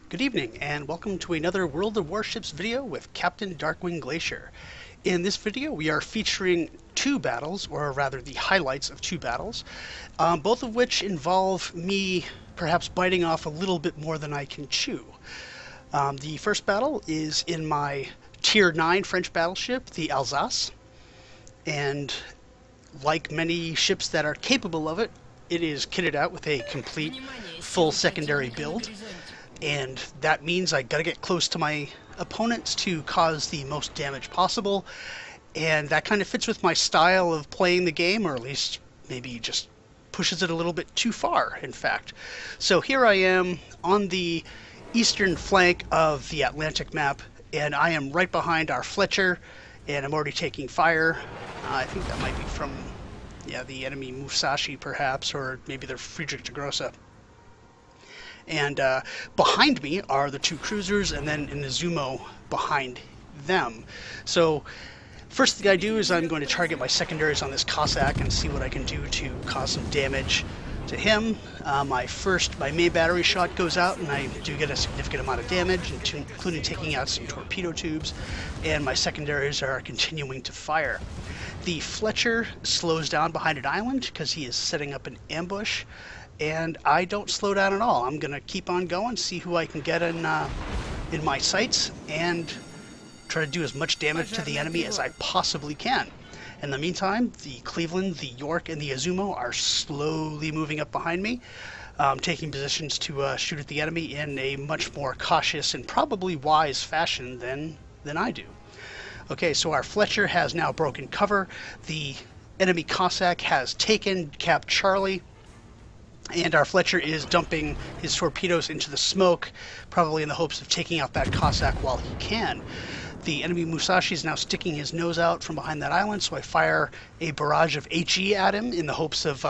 Good evening, and welcome to another World of Warships video with Captain Darkwing Glacier. In this video, we are featuring two battles, or rather the highlights of two battles, both of which involve me perhaps biting off a little bit more than I can chew. The first battle is in my Tier 9 French battleship, the Alsace, and like many ships that are capable of it, it is kitted out with a complete full secondary build. And that means I gotta get close to my opponents to cause the most damage possible, and that kind of fits with my style of playing the game, or at least maybe just pushes it a little bit too far, in fact. So here I am on the eastern flank of the Atlantic map, and I am right behind our Fletcher, and I'm already taking fire. I think that might be from the enemy Musashi perhaps, or maybe they're Friedrich de Grosse. And behind me are the two cruisers, and then an Izumo behind them. So first thing I do is I'm going to target my secondaries on this Cossack and see what I can do to cause some damage to him. My main battery shot goes out, and I do get a significant amount of damage, including taking out some torpedo tubes, and my secondaries are continuing to fire. The Fletcher slows down behind an island because he is setting up an ambush, and I don't slow down at all. I'm gonna keep on going, see who I can get in my sights, and try to do as much damage to the enemy as I possibly can. In the meantime, the Cleveland, the York, and the Izumo are slowly moving up behind me, taking positions to shoot at the enemy in a much more cautious and probably wise fashion than I do. Okay, so our Fletcher has now broken cover. The enemy Cossack has taken Cap Charlie, and our Fletcher is dumping his torpedoes into the smoke, probably in the hopes of taking out that Cossack while he can. The enemy Musashi is now sticking his nose out from behind that island, so I fire a barrage of HE at him in the hopes of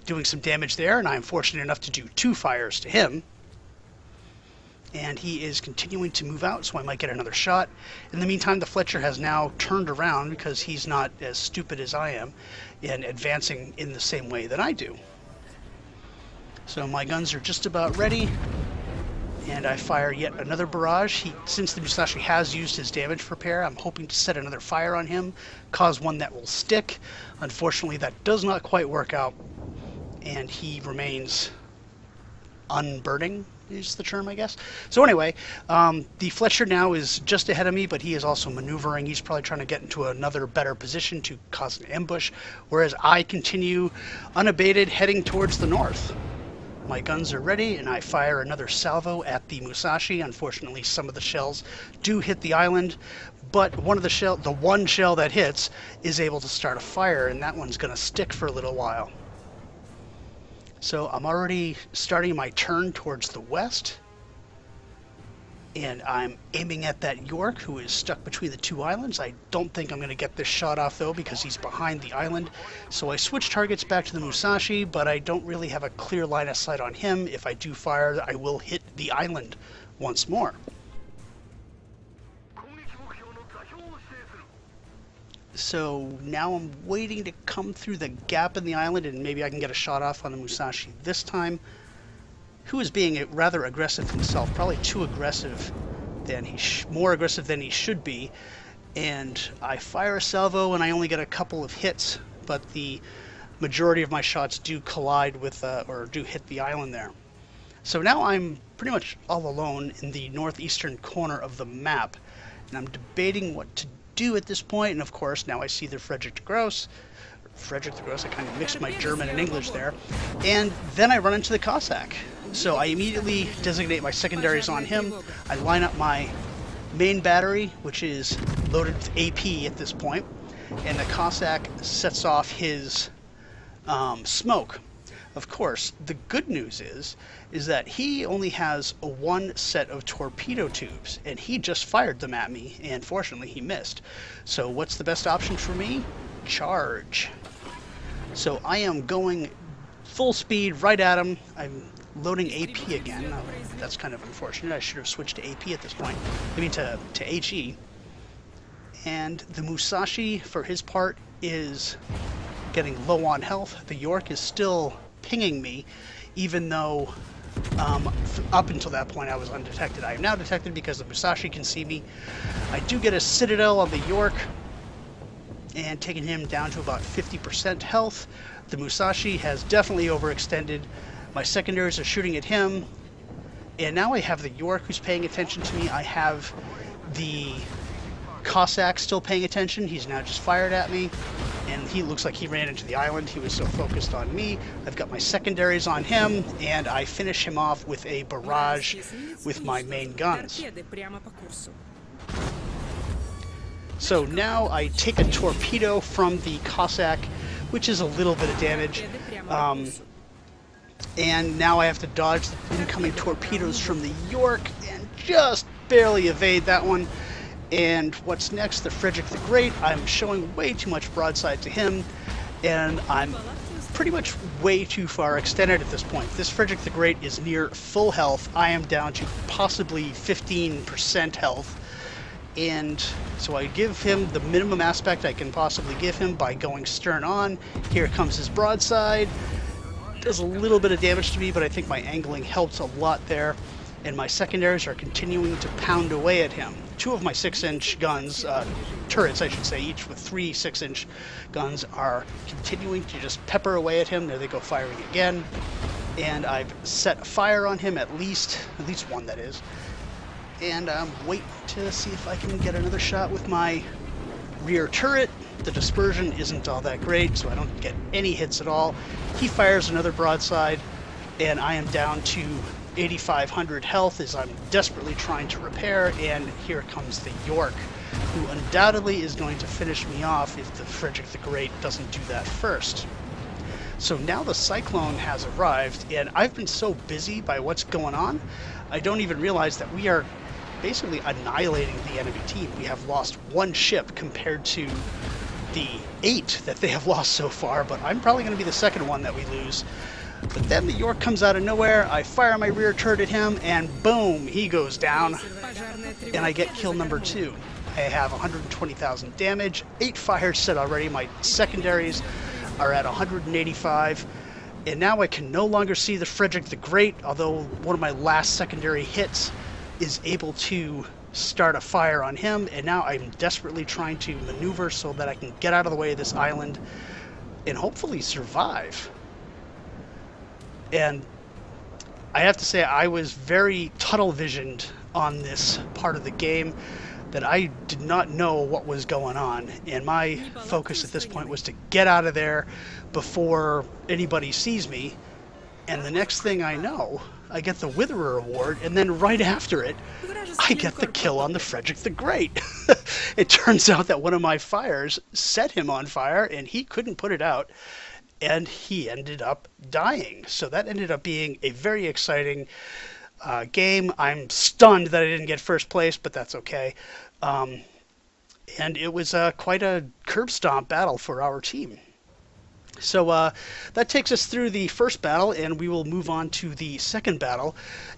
doing some damage there, and I'm fortunate enough to do 2 fires to him. And he is continuing to move out, so I might get another shot. In the meantime, the Fletcher has now turned around because he's not as stupid as I am and advancing in the same way that I do. So my guns are just about ready, and I fire yet another barrage. Since the Musashi has used his damage repair, I'm hoping to set another fire on him, cause one that will stick. Unfortunately, that does not quite work out, and he remains unburning, is the term, I guess. So anyway, the Fletcher now is just ahead of me, but he is also maneuvering. He's probably trying to get into another better position to cause an ambush, whereas I continue unabated heading towards the north. My guns are ready, and I fire another salvo at the Musashi. Unfortunately, some of the shells do hit the island, but the one shell that hits is able to start a fire, and that one's going to stick for a little while. So I'm already starting my turn towards the west, and I'm aiming at that York, who is stuck between the two islands. I don't think I'm going to get this shot off, though, because he's behind the island. So I switch targets back to the Musashi, but I don't really have a clear line of sight on him. If I do fire, I will hit the island once more. So now I'm waiting to come through the gap in the island, and maybe I can get a shot off on the Musashi this time, who is being rather aggressive himself, probably too aggressive more aggressive than he should be. And I fire a salvo, and I only get a couple of hits, but the majority of my shots do collide with, or do hit the island there. So now I'm pretty much all alone in the northeastern corner of the map, and I'm debating what to do at this point. And of course, now I see the Friedrich de Grosse, I kind of mixed my German and English there, and then I run into the Cossack. So I immediately designate my secondaries on him. I line up my main battery, which is loaded with AP at this point, and the Cossack sets off his smoke. Of course, the good news is that he only has one set of torpedo tubes, and he just fired them at me, and fortunately he missed. So what's the best option for me? Charge. So I am going full speed right at him. I'm loading AP again. That's kind of unfortunate. I should have switched to AP at this point. I mean to HE. And the Musashi, for his part, is getting low on health. The York is still pinging me, even though Up until that point, I was undetected. I am now detected because the Musashi can see me. I do get a Citadel on the York, and taking him down to about 50% health. The Musashi has definitely overextended. My secondaries are shooting at him, and now I have the York who's paying attention to me. I have the Cossack still paying attention. He's now just fired at me, and he looks like he ran into the island. He was so focused on me. I've got my secondaries on him, and I finish him off with a barrage with my main guns. So now I take a torpedo from the Cossack, which is a little bit of damage, and now I have to dodge the incoming torpedoes from the York and just barely evade that one. And what's next? The Frederick the Great. I'm showing way too much broadside to him, and I'm pretty much way too far extended at this point. This Frederick the Great is near full health. I am down to possibly 15% health, and so I give him the minimum aspect I can possibly give him by going stern on. Here comes his broadside. Does a little bit of damage to me, but I think my angling helps a lot there. And my secondaries are continuing to pound away at him. Two of my 6-inch guns, turrets I should say, each with 3 6-inch guns, are continuing to just pepper away at him. There they go, firing again. And I've set fire on him, at least one, that is. And I'm waiting to see if I can get another shot with my rear turret. The dispersion isn't all that great, so I don't get any hits at all. He fires another broadside, and I am down to 8,500 health as I'm desperately trying to repair, and here comes the York, who undoubtedly is going to finish me off if the Frederick the Great doesn't do that first. So now the Cyclone has arrived, and I've been so busy by what's going on, I don't even realize that we are basically annihilating the enemy team. We have lost 1 ship compared to the 8 that they have lost so far, but I'm probably going to be the second one that we lose. But then the York comes out of nowhere, I fire my rear turret at him, and boom, he goes down, and I get kill number 2. I have 120,000 damage, 8 fires set already, my secondaries are at 185, and now I can no longer see the Frederick the Great, although one of my last secondary hits is able to start a fire on him, and now I'm desperately trying to maneuver so that I can get out of the way of this island and hopefully survive. And I have to say, I was very tunnel visioned on this part of the game, that I did not know what was going on, and my focus at this point was to get out of there before anybody sees me. And the next thing I know, I get the Witherer Award, and then right after it, I get the kill on the Frederick the Great. It turns out that one of my fires set him on fire, and he couldn't put it out, and he ended up dying. So that ended up being a very exciting game. I'm stunned that I didn't get first place, but that's okay. And it was quite a curb stomp battle for our team. So that takes us through the first battle, and we will move on to the second battle.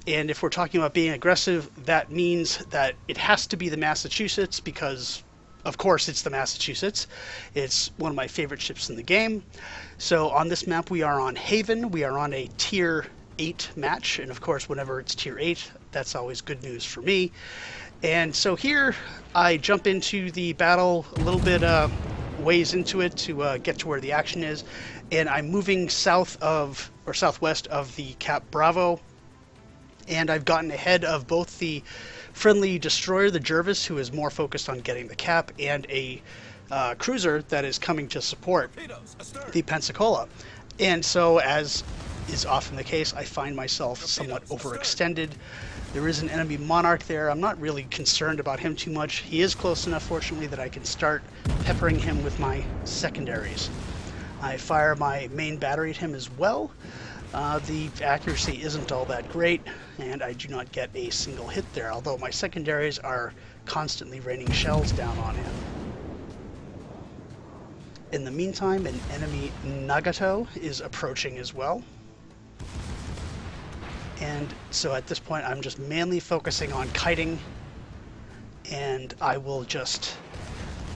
And if we're talking about being aggressive, that means that it has to be the Massachusetts, because of course it's the Massachusetts. It's one of my favorite ships in the game. So on this map we are on Haven. We are on a tier 8 match, and of course whenever it's tier 8, that's always good news for me. And so here I jump into the battle a little bit ways into it to get to where the action is, and I'm moving south of, or southwest of, the Cap Bravo, and I've gotten ahead of both the friendly destroyer, the Jervis, who is more focused on getting the cap, and a cruiser that is coming to support the Pensacola. And so, as is often the case, I find myself somewhat overextended. There is an enemy Monarch there. I'm not really concerned about him too much. He is close enough, fortunately, that I can start peppering him with my secondaries. I fire my main battery at him as well. The accuracy isn't all that great, and I do not get a single hit there, although my secondaries are constantly raining shells down on him. In the meantime, an enemy Nagato is approaching as well. And so at this point I'm just mainly focusing on kiting, and I will just,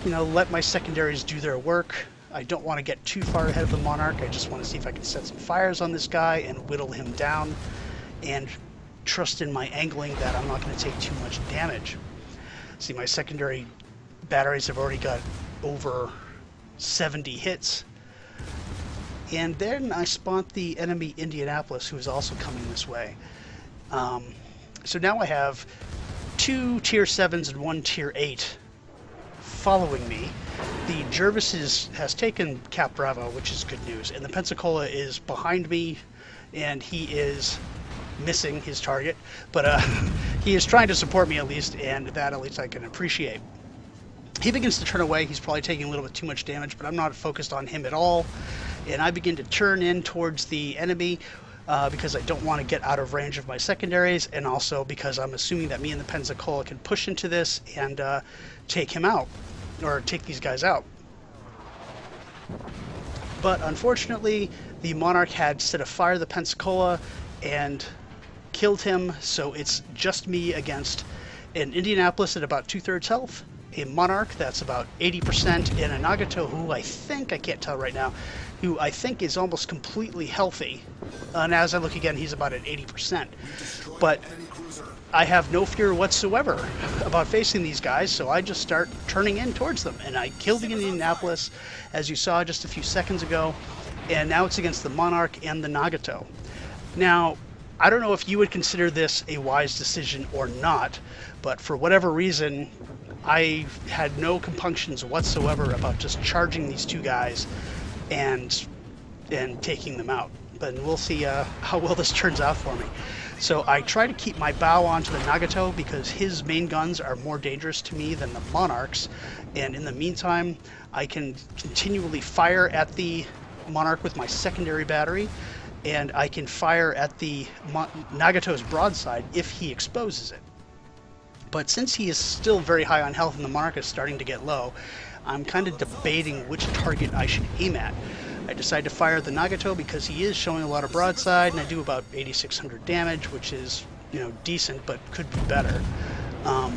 let my secondaries do their work. I don't want to get too far ahead of the Monarch. I just want to see if I can set some fires on this guy and whittle him down. and trust in my angling that I'm not going to take too much damage. See, my secondary batteries have already got over 70 hits. And then I spot the enemy Indianapolis, who is also coming this way. So now I have 2 tier 7s and 1 tier 8 following me. The Jervis has taken Cap Bravo, which is good news, and the Pensacola is behind me, and he is missing his target, but he is trying to support me at least, and that at least I can appreciate. He begins to turn away. He's probably taking a little bit too much damage, but I'm not focused on him at all, and I begin to turn in towards the enemy because I don't want to get out of range of my secondaries, and also because I'm assuming that me and the Pensacola can push into this and take him out, or take these guys out. But unfortunately, the Monarch had set a fire to the Pensacola and killed him, so it's just me against an Indianapolis at about 2/3 health, a Monarch that's about 80%, and a Nagato who I can't tell right now, who I think is almost completely healthy. And as I look again, he's about at 80%. But I have no fear whatsoever about facing these guys, so I just start turning in towards them, and I kill the Indianapolis, as you saw just a few seconds ago, and now it's against the Monarch and the Nagato. Now, I don't know if you would consider this a wise decision or not, but for whatever reason, I had no compunctions whatsoever about just charging these two guys and taking them out. But we'll see how well this turns out for me. So I try to keep my bow onto the Nagato because his main guns are more dangerous to me than the Monarch's, and in the meantime, I can continually fire at the Monarch with my secondary battery, and I can fire at the Nagato's broadside if he exposes it. But since he is still very high on health and the Monarch is starting to get low, I'm kind of debating which target I should aim at. I decide to fire the Nagato because he is showing a lot of broadside, and I do about 8,600 damage, which is, decent, but could be better. I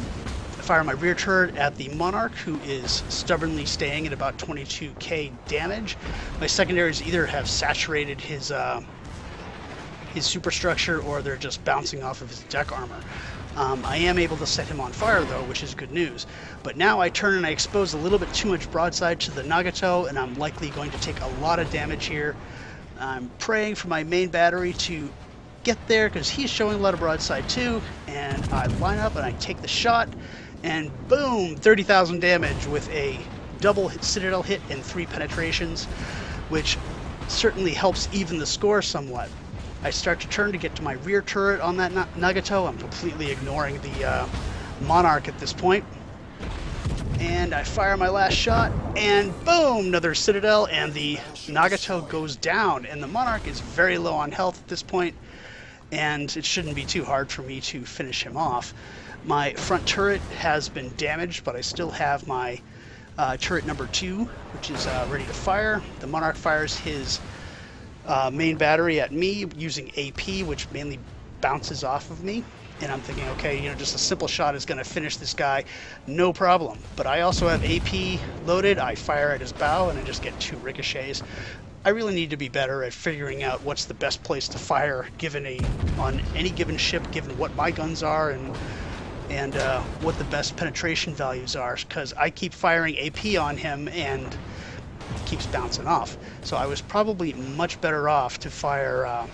fire my rear turret at the Monarch, who is stubbornly staying at about 22k damage. My secondaries either have saturated his superstructure, or they're just bouncing off of his deck armor. I am able to set him on fire, though, which is good news. But now I turn and I expose a little bit too much broadside to the Nagato, and I'm likely going to take a lot of damage here. I'm praying for my main battery to get there, because he's showing a lot of broadside too, and I line up and I take the shot, and boom, 30,000 damage with a double Citadel hit and 3 penetrations, which certainly helps even the score somewhat. I start to turn to get to my rear turret on that Nagato. I'm completely ignoring the Monarch at this point. And I fire my last shot, and boom, another Citadel, and the Nagato goes down. And the Monarch is very low on health at this point, and it shouldn't be too hard for me to finish him off. My front turret has been damaged, but I still have my turret number 2, which is ready to fire. The Monarch fires his main battery at me using AP, which mainly bounces off of me, and I'm thinking, okay, just a simple shot is going to finish this guy, no problem. But I also have AP loaded. I fire at his bow, and I just get 2 ricochets. I really need to be better at figuring out what's the best place to fire on any given ship, given what my guns are and what the best penetration values are, because I keep firing AP on him and keeps bouncing off. So I was probably much better off to fire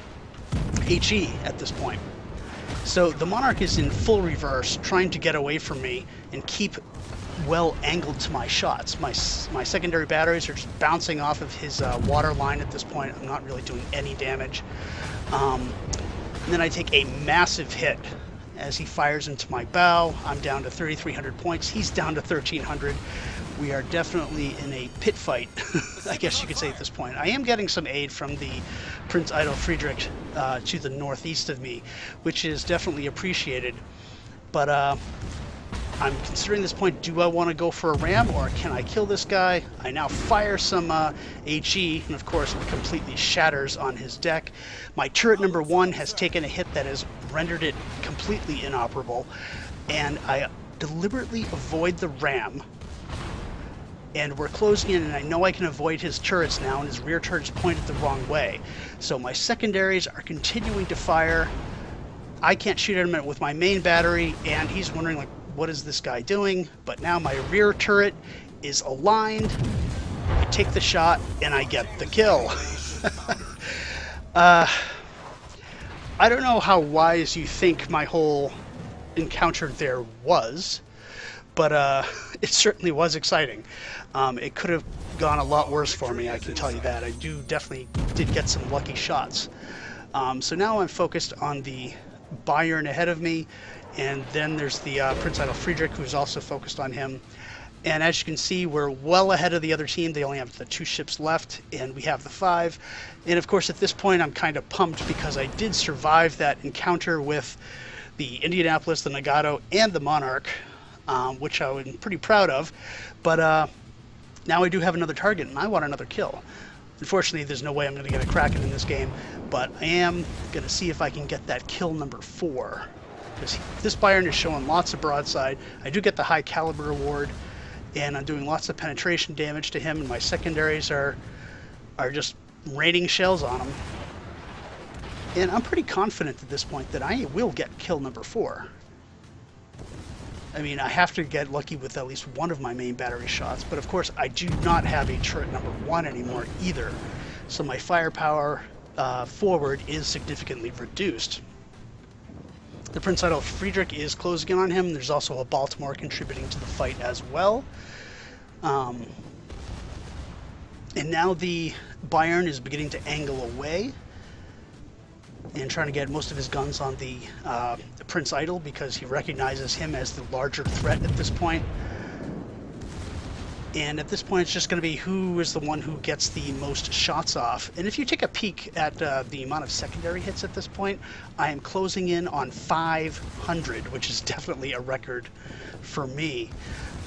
HE at this point. So the Monarch is in full reverse, trying to get away from me and keep well angled to my shots. My secondary batteries are just bouncing off of his water line at this point. I'm not really doing any damage. And then I take a massive hit as he fires into my bow. I'm down to 3,300 points. He's down to 1,300. We are definitely in a pit fight, I guess you could say at this point. I am getting some aid from the Prince Eitel Friedrich to the northeast of me, which is definitely appreciated. But I'm considering this point, do I want to go for a ram, or can I kill this guy? I now fire some HE, and of course it completely shatters on his deck. My turret number 1 has taken a hit that has rendered it completely inoperable, and I deliberately avoid the ram. And we're closing in, and I know I can avoid his turrets now, and his rear turret's pointed the wrong way. So my secondaries are continuing to fire I can't shoot at him with my main battery, and he's wondering, like, what is this guy doing? But now my rear turret is aligned. I take the shot, and I get the kill. I don't know how wise you think my whole encounter there was, but it certainly was exciting. It could have gone a lot worse for me, I can tell you that. I definitely did get some lucky shots. So now I'm focused on the Bayern ahead of me, and then there's the Prince Eitel Friedrich, who's also focused on him. And as you can see, we're well ahead of the other team. They only have the 2 ships left, and we have the 5. And of course, at this point, I'm kind of pumped because I did survive that encounter with the Indianapolis, the Nagato, and the Monarch, which I'm pretty proud of. But now I do have another target, and I want another kill. Unfortunately, there's no way I'm going to get a Kraken in this game, but I am going to see if I can get that kill number 4. Because this Bayern is showing lots of broadside. I do get the high caliber award, and I'm doing lots of penetration damage to him, and my secondaries are just raining shells on him. And I'm pretty confident at this point that I will get kill number 4. I mean, I have to get lucky with at least one of my main battery shots, but of course I do not have a turret number 1 anymore either. So my firepower forward is significantly reduced. The Prince Eitel Friedrich is closing in on him. There's also a Baltimore contributing to the fight as well. And now the Bayern is beginning to angle away and trying to get most of his guns on the Prince Eitel because he recognizes him as the larger threat at this point. And at this point, it's just going to be who is the one who gets the most shots off. And if you take a peek at the amount of secondary hits at this point, I am closing in on 500, which is definitely a record for me.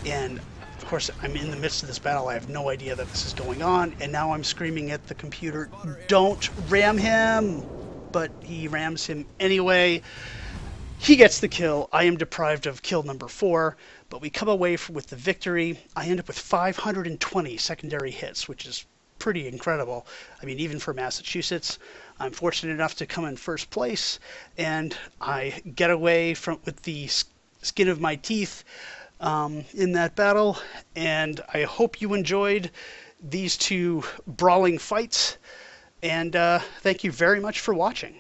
And of course, I'm in the midst of this battle. I have no idea that this is going on. And now I'm screaming at the computer, don't ram him! But he rams him anyway. He gets the kill. I am deprived of kill number 4, but we come away with the victory. I end up with 520 secondary hits, which is pretty incredible. I mean, even for Massachusetts, I'm fortunate enough to come in first place, and I get away with the skin of my teeth in that battle. And I hope you enjoyed these 2 brawling fights, and thank you very much for watching.